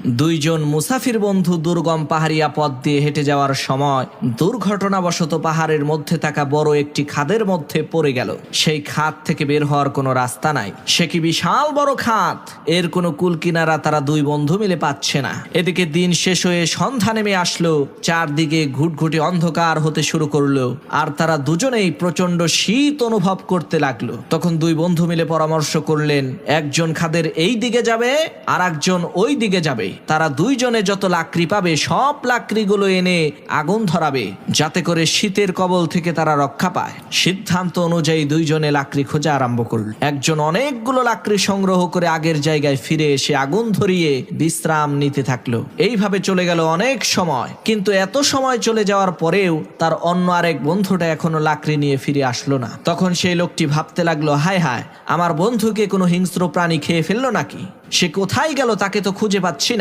দুইজন মুসাফির বন্ধু দুর্গম পাহাড়িয়া পথ দিয়ে হেঁটে যাওয়ার সময় দুর্ঘটনাবশত পাহাড়ের মধ্যে থাকা বড় একটি খাদের মধ্যে পড়ে গেল। সেই খাদ থেকে বের হওয়ার কোনো রাস্তা নাই। সে কি বিশাল বড় খাদ, এর কোনো কুল কিনারা তারা দুই বন্ধু মিলে পাচ্ছে না। এদিকে দিন শেষ হয়ে সন্ধ্যা নেমে আসলো, চারদিকে ঘুটঘুটে অন্ধকার হতে শুরু করলো, আর তারা দুজনেই প্রচন্ড শীত অনুভব করতে লাগলো। তখন দুই বন্ধু মিলে পরামর্শ করলেন, একজন খাদের এই দিকে যাবে আর একজন ওই দিকে যাবে। তারা দুইজনে যত লাকড়ি পাবে সব লাকড়িগুলো এনে আগুন ধরাবে, যাতে করে শীতের কবল থেকে তারা রক্ষা পায়। সিদ্ধান্ত অনুযায়ী দুইজনে লাকড়ি খোঁজা আরম্ভ করল। একজন অনেকগুলো লাকড়ি সংগ্রহ করে আগের জায়গায় ফিরে এসে আগুন ধরিয়ে বিশ্রাম নিতে থাকলো। এইভাবে চলে গেল অনেক সময়, কিন্তু এত সময় চলে যাওয়ার পরেও তার অন্য আরেক বন্ধুটা এখনো লাকড়ি নিয়ে ফিরে আসলো না। তখন সেই লোকটি ভাবতে লাগলো, হায় হায়, আমার বন্ধুকে কোনো হিংস্র প্রাণী খেয়ে ফেললো নাকি? সে কোথায় গেল তাকে তো খুঁজে পাচ্ছি না।